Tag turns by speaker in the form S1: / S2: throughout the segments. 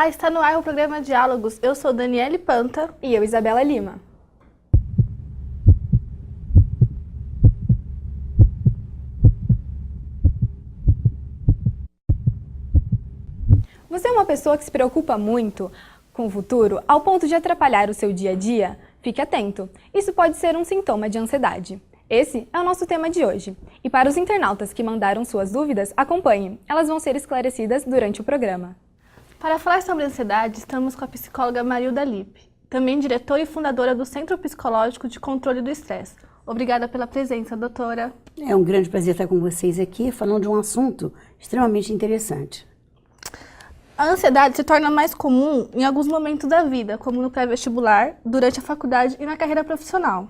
S1: Olá, está no ar o programa Diálogos. Eu sou Daniele Panta.
S2: E eu, Isabela Lima. Você é uma pessoa que se preocupa muito com o futuro ao ponto de atrapalhar o seu dia a dia? Fique atento, isso pode ser um sintoma de ansiedade. Esse é o nosso tema de hoje. E para os internautas que mandaram suas dúvidas, acompanhe. Elas vão ser esclarecidas durante o programa.
S1: Para falar sobre ansiedade, estamos com a psicóloga Marilda Lippe, também diretora e fundadora do Centro Psicológico de Controle do Estresse. Obrigada pela presença, doutora.
S3: É um grande prazer estar com vocês aqui, falando de um assunto extremamente interessante.
S1: A ansiedade se torna mais comum em alguns momentos da vida, como no pré-vestibular, durante a faculdade e na carreira profissional.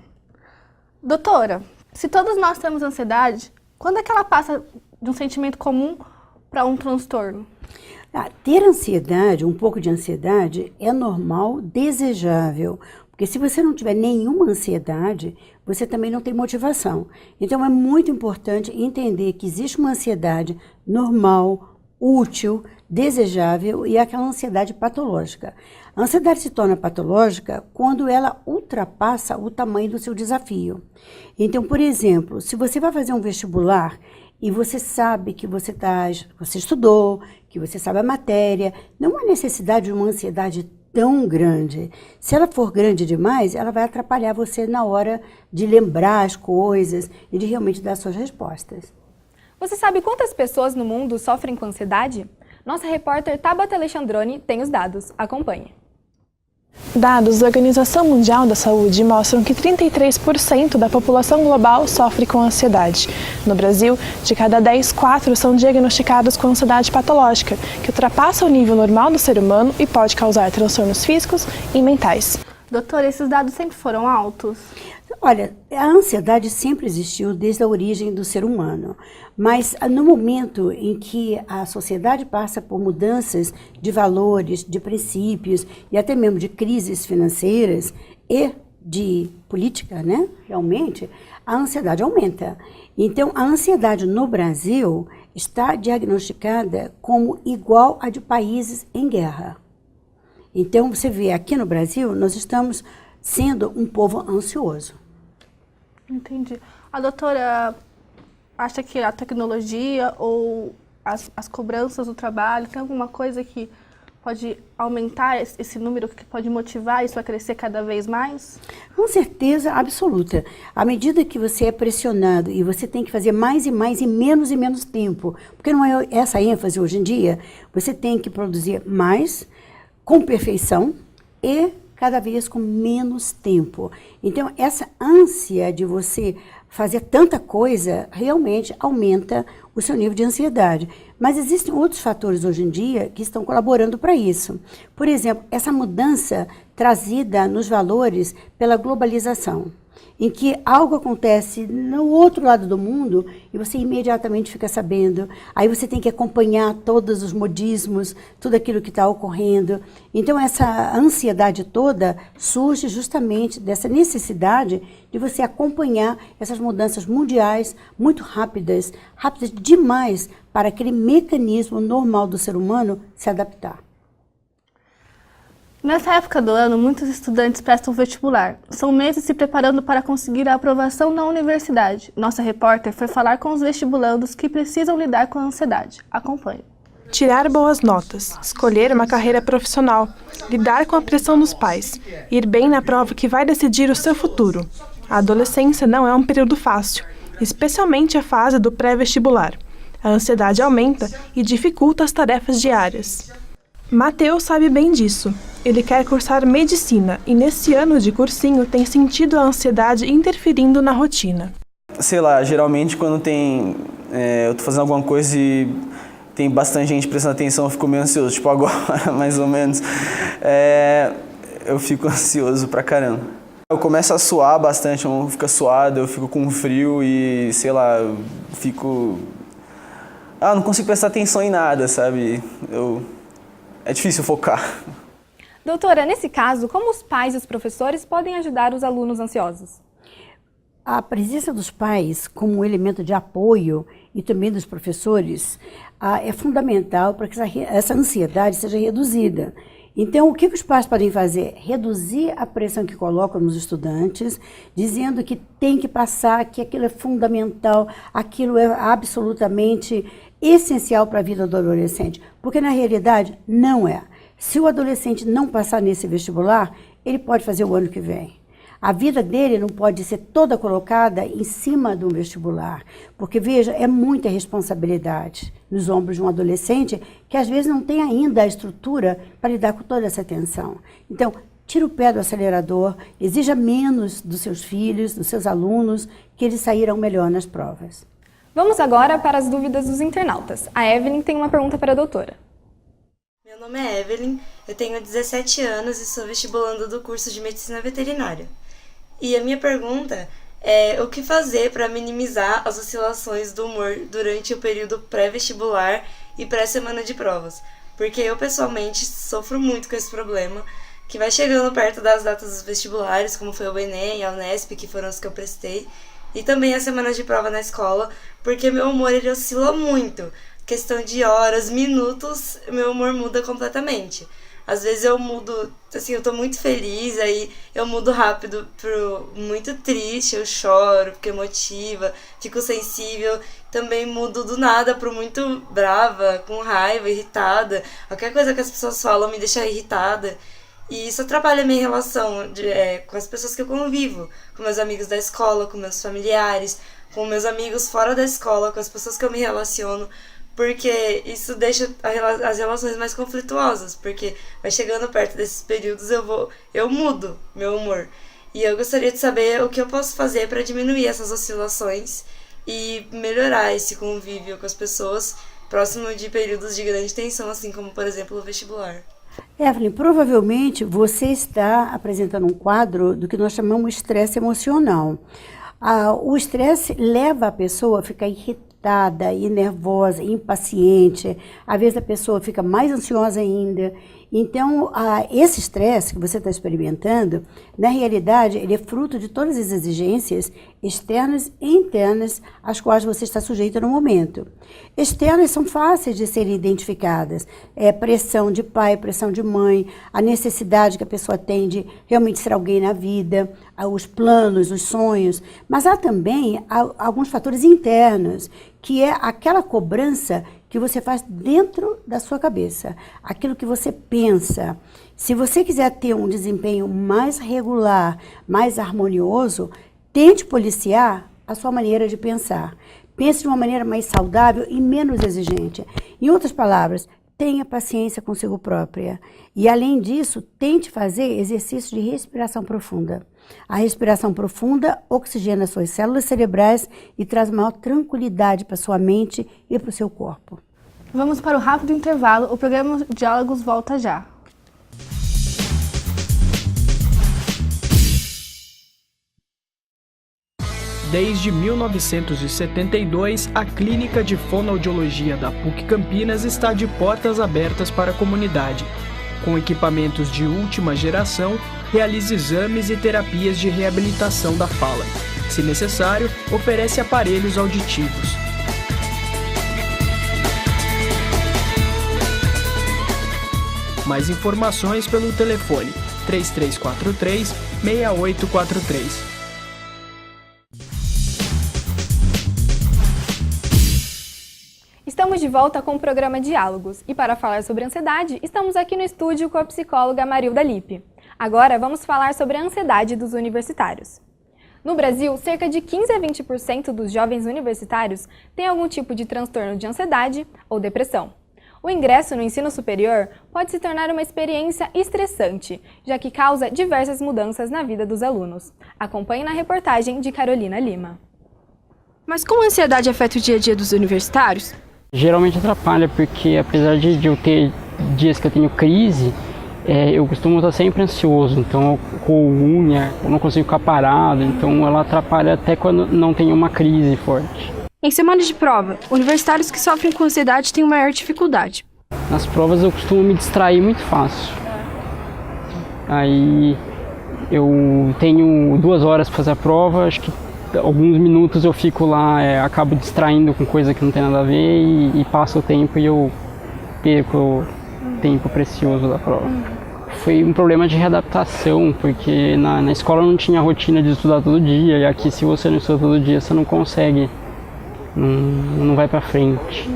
S1: Doutora, se todos nós temos ansiedade, quando é que ela passa de um sentimento comum para um transtorno?
S3: Ter ansiedade, um pouco de ansiedade, é normal, desejável. Porque se você não tiver nenhuma ansiedade, você também não tem motivação. Então é muito importante entender que existe uma ansiedade normal, útil, desejável e aquela ansiedade patológica. A ansiedade se torna patológica quando ela ultrapassa o tamanho do seu desafio. Então, por exemplo, se você vai fazer um vestibular e você sabe que você estudou, que você sabe a matéria, não há necessidade de uma ansiedade tão grande. Se ela for grande demais, ela vai atrapalhar você na hora de lembrar as coisas e de realmente dar suas respostas.
S2: Você sabe quantas pessoas no mundo sofrem com ansiedade? Nossa repórter Tabata Alexandroni tem os dados. Acompanhe.
S4: Dados da Organização Mundial da Saúde mostram que 33% da população global sofre com ansiedade. No Brasil, de cada 10, 4 são diagnosticados com ansiedade patológica, que ultrapassa o nível normal do ser humano e pode causar transtornos físicos e mentais.
S1: Doutora, esses dados sempre foram altos?
S3: Olha, a ansiedade sempre existiu desde a origem do ser humano, mas no momento em que a sociedade passa por mudanças de valores, de princípios e até mesmo de crises financeiras e de política, né, realmente, a ansiedade aumenta. Então, a ansiedade no Brasil está diagnosticada como igual à de países em guerra. Então, você vê, aqui no Brasil, nós estamos sendo um povo ansioso.
S1: Entendi. A doutora acha que a tecnologia ou as cobranças do trabalho tem alguma coisa que pode aumentar esse número, que pode motivar isso a crescer cada vez mais?
S3: Com certeza absoluta. À medida que você é pressionado e você tem que fazer mais e mais em menos tempo, porque não é essa a ênfase hoje em dia, você tem que produzir mais, com perfeição e cada vez com menos tempo. Então, essa ânsia de você fazer tanta coisa realmente aumenta o seu nível de ansiedade. Mas existem outros fatores hoje em dia que estão colaborando para isso. Por exemplo, essa mudança trazida nos valores pela globalização, em que algo acontece no outro lado do mundo e você imediatamente fica sabendo. Aí você tem que acompanhar todos os modismos, tudo aquilo que está ocorrendo. Então essa ansiedade toda surge justamente dessa necessidade de você acompanhar essas mudanças mundiais muito rápidas, rápidas demais para aquele mecanismo normal do ser humano se adaptar.
S1: Nessa época do ano, muitos estudantes prestam vestibular. São meses se preparando para conseguir a aprovação na universidade. Nossa repórter foi falar com os vestibulandos que precisam lidar com a ansiedade. Acompanhe.
S4: Tirar boas notas, escolher uma carreira profissional, lidar com a pressão dos pais, ir bem na prova que vai decidir o seu futuro. A adolescência não é um período fácil, especialmente a fase do pré-vestibular. A ansiedade aumenta e dificulta as tarefas diárias. Mateus sabe bem disso. Ele quer cursar medicina e nesse ano de cursinho tem sentido a ansiedade interferindo na rotina.
S5: Sei lá, geralmente quando eu tô fazendo alguma coisa e tem bastante gente prestando atenção, eu fico meio ansioso. Tipo agora, mais ou menos, eu fico ansioso pra caramba. Eu começo a suar bastante, a mão fica suada, eu fico com frio e, sei lá, eu fico... não consigo prestar atenção em nada, sabe? É difícil focar.
S2: Doutora, nesse caso, como os pais e os professores podem ajudar os alunos ansiosos?
S3: A presença dos pais como um elemento de apoio e também dos professores é fundamental para que essa ansiedade seja reduzida. Então, o que os pais podem fazer? Reduzir a pressão que colocam nos estudantes, dizendo que tem que passar, que aquilo é fundamental, aquilo é absolutamente essencial para a vida do adolescente. Porque, na realidade, não é. Se o adolescente não passar nesse vestibular, ele pode fazer o ano que vem. A vida dele não pode ser toda colocada em cima do vestibular, porque, veja, é muita responsabilidade nos ombros de um adolescente que, às vezes, não tem ainda a estrutura para lidar com toda essa tensão. Então, tira o pé do acelerador, exija menos dos seus filhos, dos seus alunos, que eles sairão melhor nas provas.
S2: Vamos agora para as dúvidas dos internautas. A Evelyn tem uma pergunta para a doutora.
S6: Meu nome é Evelyn, eu tenho 17 anos e sou vestibulando do curso de Medicina Veterinária. E a minha pergunta é o que fazer para minimizar as oscilações do humor durante o período pré-vestibular e pré-semana de provas. Porque eu, pessoalmente, sofro muito com esse problema, que vai chegando perto das datas dos vestibulares, como foi o Enem e a Unesp, que foram os que eu prestei, e também as semanas de prova na escola, porque meu humor ele oscila muito. Questão de horas, minutos, meu humor muda completamente. Às vezes eu mudo, assim, eu tô muito feliz, aí eu mudo rápido pro muito triste, eu choro, fico emotiva, fico sensível. Também mudo do nada pro muito brava, com raiva, irritada. Qualquer coisa que as pessoas falam me deixa irritada. E isso atrapalha a minha relação com as pessoas que eu convivo, com meus amigos da escola, com meus familiares, com meus amigos fora da escola, com as pessoas que eu me relaciono. Porque isso deixa as relações mais conflituosas, porque vai chegando perto desses períodos eu mudo meu humor. E eu gostaria de saber o que eu posso fazer para diminuir essas oscilações e melhorar esse convívio com as pessoas próximo de períodos de grande tensão, assim como, por exemplo, o vestibular.
S3: Evelyn, provavelmente você está apresentando um quadro do que nós chamamos de estresse emocional. O estresse leva a pessoa a ficar irritada e nervosa, impaciente, às vezes a pessoa fica mais ansiosa ainda. Então, esse estresse que você está experimentando, na realidade, ele é fruto de todas as exigências externas e internas às quais você está sujeito no momento. Externas são fáceis de serem identificadas, pressão de pai, pressão de mãe, a necessidade que a pessoa tem de realmente ser alguém na vida, os planos, os sonhos, mas há também alguns fatores internos, que é aquela cobrança que você faz dentro da sua cabeça, aquilo que você pensa. Se você quiser ter um desempenho mais regular, mais harmonioso, tente policiar a sua maneira de pensar. Pense de uma maneira mais saudável e menos exigente. Em outras palavras, tenha paciência consigo própria. E, além disso, tente fazer exercício de respiração profunda. A respiração profunda oxigena suas células cerebrais e traz maior tranquilidade para sua mente e para o seu corpo.
S1: Vamos para o rápido intervalo, o programa Diálogos volta já.
S7: Desde 1972, a Clínica de Fonoaudiologia da PUC Campinas está de portas abertas para a comunidade. Com equipamentos de última geração, realiza exames e terapias de reabilitação da fala. Se necessário, oferece aparelhos auditivos. Mais informações pelo telefone 3343-6843.
S2: Estamos de volta com o programa Diálogos e para falar sobre ansiedade, estamos aqui no estúdio com a psicóloga Marilda Lippe. Agora vamos falar sobre a ansiedade dos universitários. No Brasil, cerca de 15 a 20% dos jovens universitários têm algum tipo de transtorno de ansiedade ou depressão. O ingresso no ensino superior pode se tornar uma experiência estressante, já que causa diversas mudanças na vida dos alunos. Acompanhe na reportagem de Carolina Lima.
S8: Mas como a ansiedade afeta o dia a dia dos universitários?
S9: Geralmente atrapalha, porque apesar de eu ter dias que eu tenho crise, eu costumo estar sempre ansioso, então eu corro unha, eu não consigo ficar parado, então ela atrapalha até quando não tem uma crise forte.
S8: Em semanas de prova, universitários que sofrem com ansiedade têm maior dificuldade.
S9: Nas provas eu costumo me distrair muito fácil. Aí eu tenho 2 horas para fazer a prova, acho que alguns minutos eu fico lá, acabo distraindo com coisa que não tem nada a ver e passa o tempo e eu perco o tempo precioso da prova. Foi um problema de readaptação, porque na escola não tinha rotina de estudar todo dia, e aqui se você não estuda todo dia, você não consegue, não vai para frente.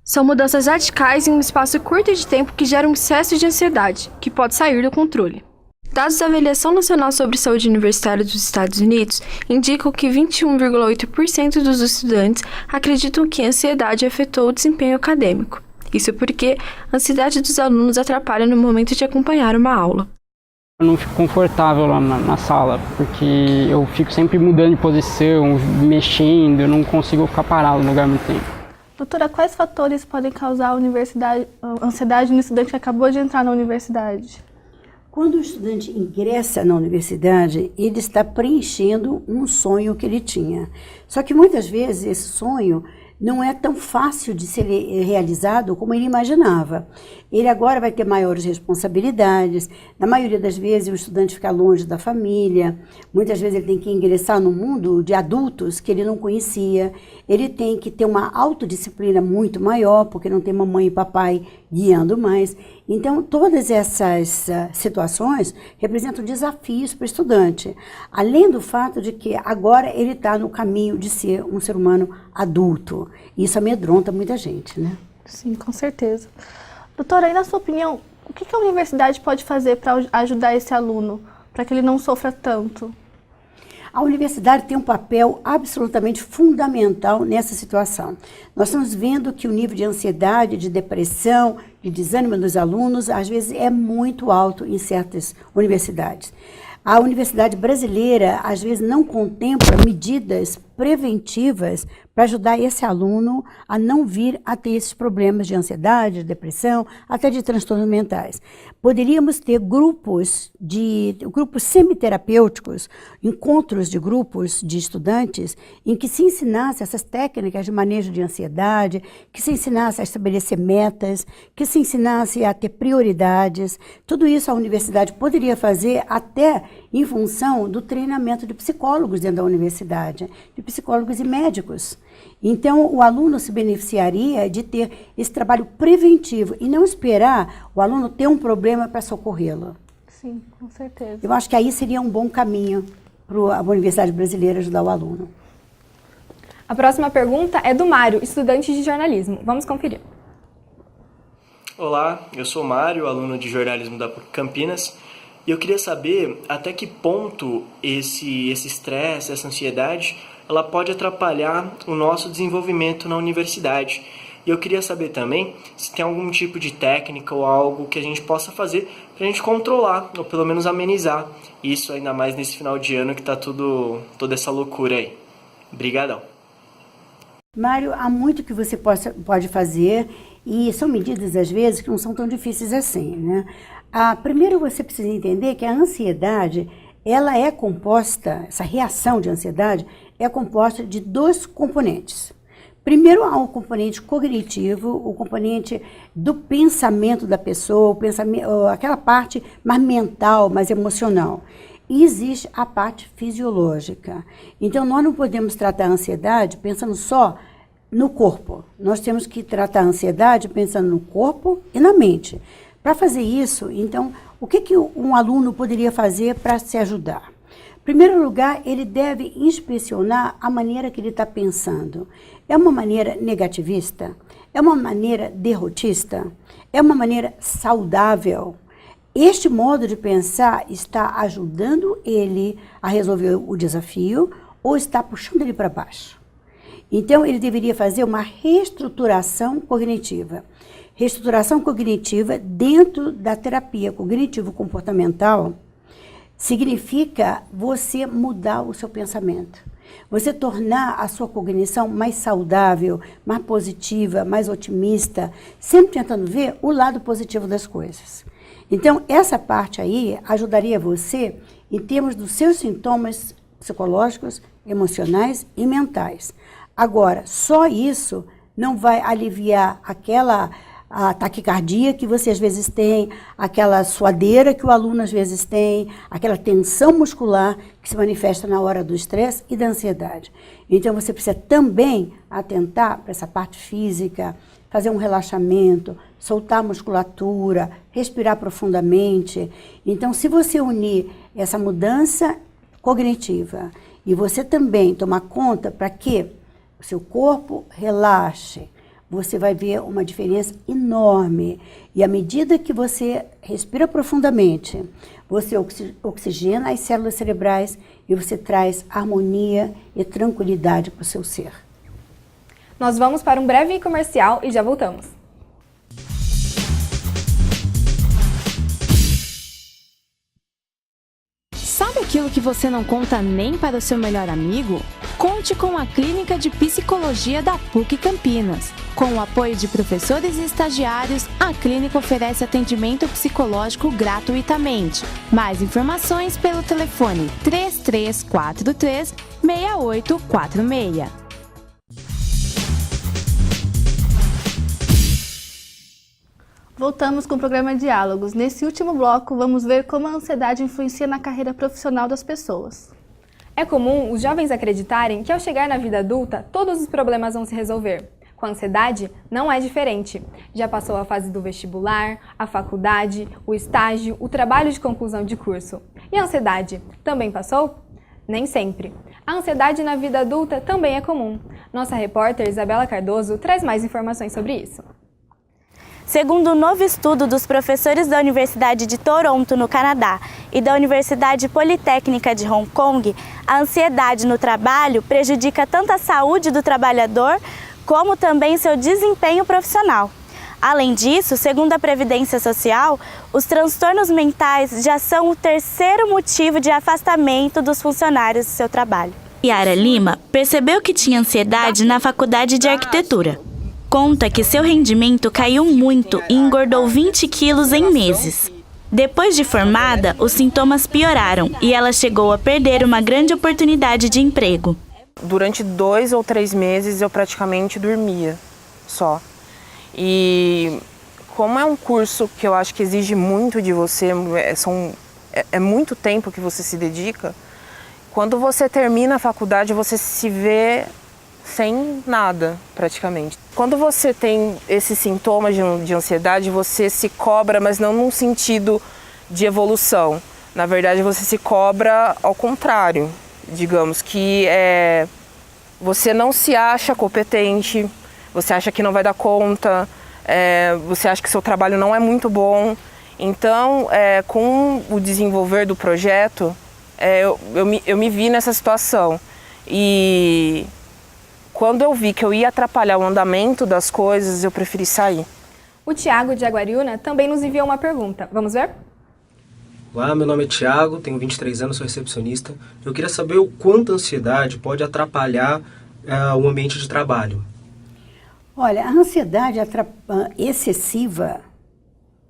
S8: São mudanças radicais em um espaço curto de tempo que geram um excesso de ansiedade, que pode sair do controle. Dados da Avaliação Nacional sobre Saúde Universitária dos Estados Unidos indicam que 21,8% dos estudantes acreditam que a ansiedade afetou o desempenho acadêmico. Isso porque a ansiedade dos alunos atrapalha no momento de acompanhar uma aula.
S9: Eu não fico confortável lá na sala, porque eu fico sempre mudando de posição, mexendo, eu não consigo ficar parado no lugar muito tempo.
S1: Doutora, quais fatores podem causar ansiedade no estudante que acabou de entrar na universidade?
S3: Quando o estudante ingressa na universidade, ele está preenchendo um sonho que ele tinha. Só que muitas vezes esse sonho não é tão fácil de ser realizado como ele imaginava. Ele agora vai ter maiores responsabilidades, na maioria das vezes o estudante fica longe da família, muitas vezes ele tem que ingressar no mundo de adultos que ele não conhecia, ele tem que ter uma autodisciplina muito maior, porque não tem mamãe e papai guiando mais. Então, todas essas situações representam desafios para o estudante, além do fato de que agora ele está no caminho de ser um ser humano adulto. Isso amedronta muita gente, né?
S1: Sim, com certeza. Doutora, e na sua opinião, o que a universidade pode fazer para ajudar esse aluno, para que ele não sofra tanto?
S3: A universidade tem um papel absolutamente fundamental nessa situação. Nós estamos vendo que o nível de ansiedade, de depressão, de desânimo dos alunos, às vezes é muito alto em certas universidades. A universidade brasileira, às vezes, não contempla medidas preventivas para ajudar esse aluno a não vir a ter esses problemas de ansiedade, de depressão, até de transtornos mentais. Poderíamos ter grupos semiterapêuticos, encontros de grupos de estudantes, em que se ensinasse essas técnicas de manejo de ansiedade, que se ensinasse a estabelecer metas, que se ensinasse a ter prioridades. Tudo isso a universidade poderia fazer até em função do treinamento de psicólogos dentro da universidade, de psicólogos e médicos. Então, o aluno se beneficiaria de ter esse trabalho preventivo e não esperar o aluno ter um problema para socorrê-lo.
S1: Sim, com certeza.
S3: Eu acho que aí seria um bom caminho para a Universidade Brasileira ajudar o aluno.
S2: A próxima pergunta é do Mário, estudante de jornalismo. Vamos conferir.
S10: Olá, eu sou o Mário, aluno de jornalismo da PUC Campinas, e eu queria saber até que ponto esse estresse, essa ansiedade, ela pode atrapalhar o nosso desenvolvimento na universidade. E eu queria saber também se tem algum tipo de técnica ou algo que a gente possa fazer para a gente controlar, ou pelo menos amenizar isso, ainda mais nesse final de ano que está toda essa loucura aí. Obrigadão.
S3: Mário, há muito que você pode fazer e são medidas, às vezes, que não são tão difíceis assim, né? Primeiro você precisa entender que a ansiedade, ela é composta, essa reação de ansiedade é composta de dois componentes. Primeiro, há o componente cognitivo, o componente do pensamento da pessoa, aquela parte mais mental, mais emocional. E existe a parte fisiológica. Então, nós não podemos tratar a ansiedade pensando só no corpo. Nós temos que tratar a ansiedade pensando no corpo e na mente. Para fazer isso, então, o que um aluno poderia fazer para se ajudar? Em primeiro lugar, ele deve inspecionar a maneira que ele está pensando. É uma maneira negativista? É uma maneira derrotista? É uma maneira saudável? Este modo de pensar está ajudando ele a resolver o desafio ou está puxando ele para baixo? Então, ele deveria fazer uma reestruturação cognitiva. Reestruturação cognitiva dentro da terapia cognitivo-comportamental significa você mudar o seu pensamento. Você tornar a sua cognição mais saudável, mais positiva, mais otimista, sempre tentando ver o lado positivo das coisas. Então, essa parte aí ajudaria você em termos dos seus sintomas psicológicos, emocionais e mentais. Agora, só isso não vai aliviar a taquicardia que você às vezes tem, aquela suadeira que o aluno às vezes tem, aquela tensão muscular que se manifesta na hora do estresse e da ansiedade. Então você precisa também atentar para essa parte física, fazer um relaxamento, soltar a musculatura, respirar profundamente. Então, se você unir essa mudança cognitiva e você também tomar conta para que o seu corpo relaxe, você vai ver uma diferença enorme. E à medida que você respira profundamente, você oxigena as células cerebrais e você traz harmonia e tranquilidade para o seu ser.
S2: Nós vamos para um breve comercial e já voltamos.
S11: Sabe aquilo que você não conta nem para o seu melhor amigo? Conte com a Clínica de Psicologia da PUC Campinas. Com o apoio de professores e estagiários, a clínica oferece atendimento psicológico gratuitamente. Mais informações pelo telefone 3343-6846.
S1: Voltamos com o programa Diálogos. Nesse último bloco, vamos ver como a ansiedade influencia na carreira profissional das pessoas.
S2: É comum os jovens acreditarem que ao chegar na vida adulta, todos os problemas vão se resolver. Com a ansiedade, não é diferente. Já passou a fase do vestibular, a faculdade, o estágio, o trabalho de conclusão de curso. E a ansiedade também passou? Nem sempre. A ansiedade na vida adulta também é comum. Nossa repórter Isabela Cardoso traz mais informações sobre isso.
S12: Segundo um novo estudo dos professores da Universidade de Toronto, no Canadá, e da Universidade Politécnica de Hong Kong, a ansiedade no trabalho prejudica tanto a saúde do trabalhador, como também seu desempenho profissional. Além disso, segundo a Previdência Social, os transtornos mentais já são o terceiro motivo de afastamento dos funcionários do seu trabalho. Yara Lima percebeu que tinha ansiedade na Faculdade de Arquitetura. Conta que seu rendimento caiu muito e engordou 20 quilos em meses. Depois de formada, os sintomas pioraram e ela chegou a perder uma grande oportunidade de emprego.
S13: Durante 2 ou 3 meses eu praticamente dormia só. E como é um curso que eu acho que exige muito de você, é muito tempo que você se dedica, quando você termina a faculdade você se vê sem nada, praticamente. Quando você tem esses sintomas de ansiedade, você se cobra, mas não num sentido de evolução. Na verdade, você se cobra ao contrário. Digamos que você não se acha competente, você acha que não vai dar conta, você acha que seu trabalho não é muito bom. Então, com o desenvolver do projeto, eu me vi nessa situação. E quando eu vi que eu ia atrapalhar o andamento das coisas, eu preferi sair.
S2: O Tiago de Aguariúna também nos enviou uma pergunta. Vamos ver?
S14: Olá, meu nome é Tiago, tenho 23 anos, sou recepcionista. Eu queria saber o quanto a ansiedade pode atrapalhar o ambiente de trabalho.
S3: Olha, a ansiedade excessiva,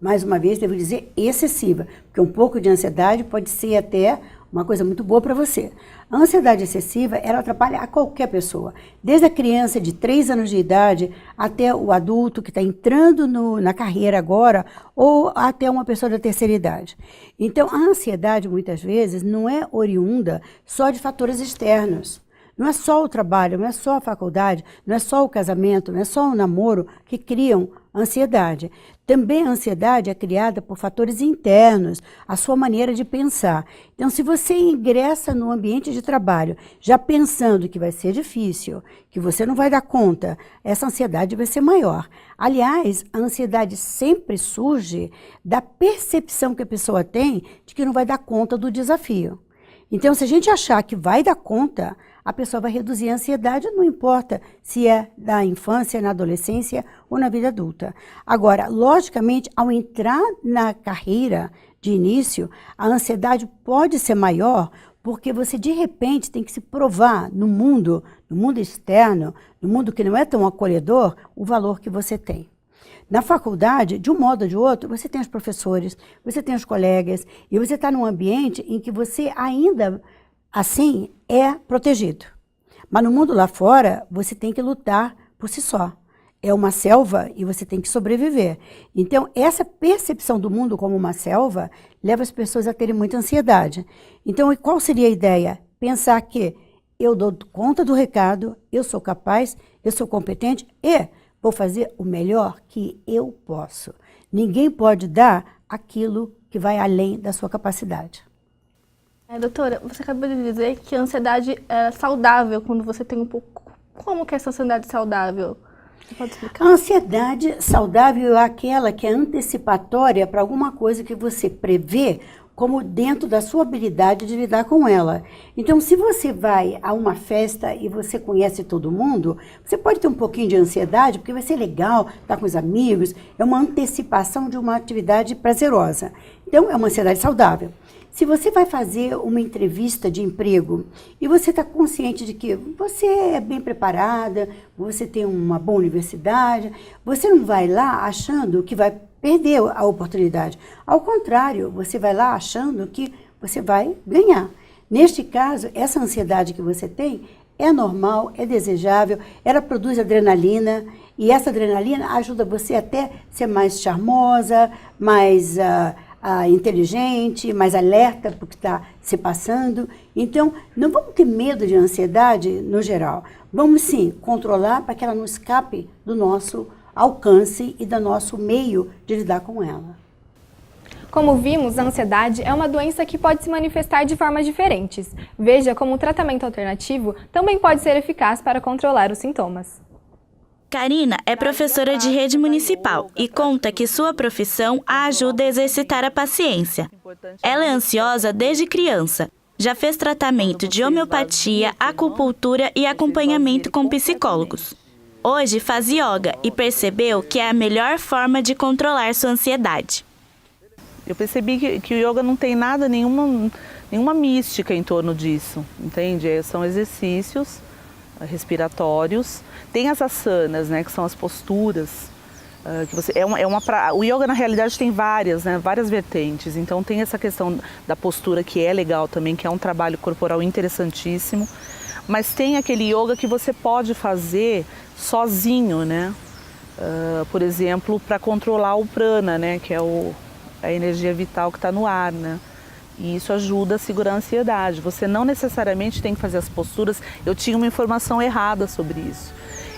S3: mais uma vez devo dizer excessiva, porque um pouco de ansiedade pode ser até uma coisa muito boa para você. A ansiedade excessiva, ela atrapalha a qualquer pessoa, desde a criança de 3 anos de idade até o adulto que está entrando na carreira agora ou até uma pessoa da terceira idade. Então, a ansiedade, muitas vezes, não é oriunda só de fatores externos. Não é só o trabalho, não é só a faculdade, não é só o casamento, não é só o namoro que criam ansiedade. Também a ansiedade é criada por fatores internos, a sua maneira de pensar. Então, se você ingressa no ambiente de trabalho já pensando que vai ser difícil, que você não vai dar conta, essa ansiedade vai ser maior. Aliás, a ansiedade sempre surge da percepção que a pessoa tem de que não vai dar conta do desafio. Então, se a gente achar que vai dar conta, a pessoa vai reduzir a ansiedade, não importa se é na infância, na adolescência ou na vida adulta. Agora, logicamente, ao entrar na carreira de início, a ansiedade pode ser maior porque você, de repente, tem que se provar no mundo externo, no mundo que não é tão acolhedor, o valor que você tem. Na faculdade, de um modo ou de outro, você tem os professores, você tem os colegas, e você está num ambiente em que você ainda, assim, é protegido. Mas no mundo lá fora, você tem que lutar por si só. é uma selva e você tem que sobreviver. Então, essa percepção do mundo como uma selva leva as pessoas a terem muita ansiedade. Então, qual seria a ideia? Pensar que eu dou conta do recado, eu sou capaz, eu sou competente e vou fazer o melhor que eu posso. Ninguém pode dar aquilo que vai além da sua capacidade.
S1: Doutora, você acabou de dizer que a ansiedade é saudável quando você tem um pouco. Como que é essa ansiedade saudável? Você pode explicar?
S3: A ansiedade saudável é aquela que é antecipatória para alguma coisa que você prevê como dentro da sua habilidade de lidar com ela. Então, se você vai a uma festa e você conhece todo mundo, você pode ter um pouquinho de ansiedade, porque vai ser legal estar com os amigos, é uma antecipação de uma atividade prazerosa. Então, é uma ansiedade saudável. Se você vai fazer uma entrevista de emprego e você está consciente de que você é bem preparada, você tem uma boa universidade, você não vai lá achando que vai perder a oportunidade. Ao contrário, você vai lá achando que você vai ganhar. Neste caso, essa ansiedade que você tem é normal, é desejável, ela produz adrenalina e essa adrenalina ajuda você até a ser mais charmosa, mais inteligente, mais alerta para o que está se passando. Então, não vamos ter medo de ansiedade no geral. Vamos sim controlar para que ela não escape do nosso alcance e do nosso meio de lidar com ela.
S2: Como vimos, a ansiedade é uma doença que pode se manifestar de formas diferentes. Veja como o tratamento alternativo também pode ser eficaz para controlar os sintomas.
S12: Karina é professora de rede municipal e conta que sua profissão a ajuda a exercitar a paciência. Ela é ansiosa desde criança. Já fez tratamento de homeopatia, acupuntura e acompanhamento com psicólogos. Hoje faz yoga e percebeu que é a melhor forma de controlar sua ansiedade.
S15: Eu percebi que o yoga não tem nada, nenhuma mística em torno disso, entende? São exercícios respiratórios. Tem as asanas, né, que são as posturas. Que você, o yoga, na realidade, tem várias vertentes. Então, tem essa questão da postura, que é legal também, que é um trabalho corporal interessantíssimo. Mas tem aquele yoga que você pode fazer sozinho, né? Por exemplo, para controlar o prana, né, que é a energia vital que está no ar, né? E isso ajuda a segurar a ansiedade. Você não necessariamente tem que fazer as posturas. Eu tinha uma informação errada sobre isso.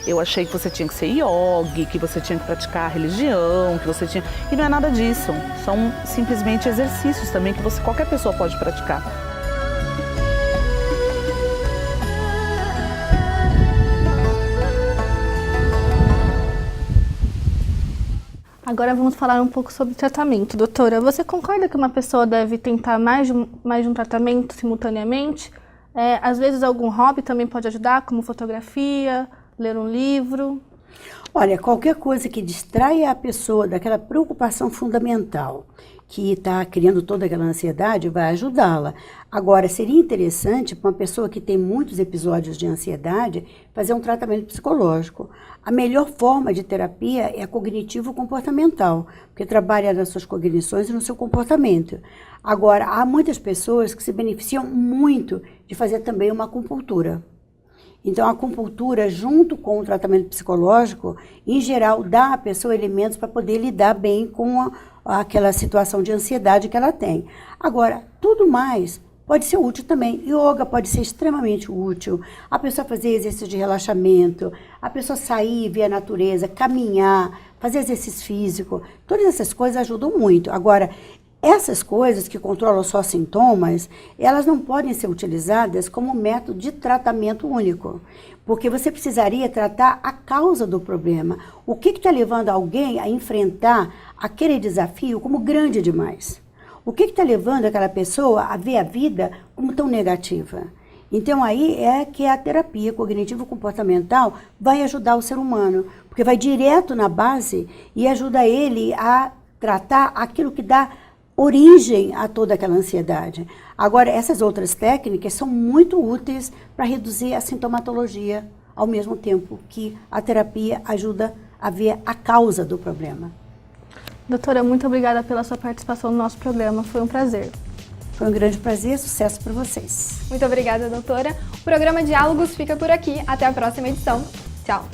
S15: Eu achei que você tinha que ser yogi, que você tinha que praticar a religião, que você tinha... E não é nada disso. São simplesmente exercícios também que qualquer pessoa pode praticar.
S1: Agora vamos falar um pouco sobre tratamento. Doutora, você concorda que uma pessoa deve tentar mais de um tratamento simultaneamente? Às vezes algum hobby também pode ajudar, como fotografia, ler um livro?
S3: Olha, qualquer coisa que distraia a pessoa daquela preocupação fundamental que está criando toda aquela ansiedade vai ajudá-la. Agora, seria interessante para uma pessoa que tem muitos episódios de ansiedade fazer um tratamento psicológico. A melhor forma de terapia é a cognitivo-comportamental, porque trabalha nas suas cognições e no seu comportamento. Agora, há muitas pessoas que se beneficiam muito de fazer também uma acupuntura. Então, a acupuntura, junto com o tratamento psicológico, em geral, dá à pessoa elementos para poder lidar bem com aquela situação de ansiedade que ela tem. Agora, tudo mais pode ser útil também. Yoga pode ser extremamente útil. A pessoa fazer exercício de relaxamento, a pessoa sair, ver a natureza, caminhar, fazer exercício físico. Todas essas coisas ajudam muito. Agora, essas coisas que controlam só sintomas, elas não podem ser utilizadas como método de tratamento único, porque você precisaria tratar a causa do problema. O que está levando alguém a enfrentar aquele desafio como grande demais? O que está levando aquela pessoa a ver a vida como tão negativa? Então aí é que a terapia cognitivo-comportamental vai ajudar o ser humano, porque vai direto na base e ajuda ele a tratar aquilo que dá origem a toda aquela ansiedade. Agora, essas outras técnicas são muito úteis para reduzir a sintomatologia, ao mesmo tempo que a terapia ajuda a ver a causa do problema.
S1: Doutora, muito obrigada pela sua participação no nosso programa, foi um prazer.
S3: Foi um grande prazer, sucesso para vocês.
S2: Muito obrigada, doutora. O programa Diálogos fica por aqui, até a próxima edição. Tchau!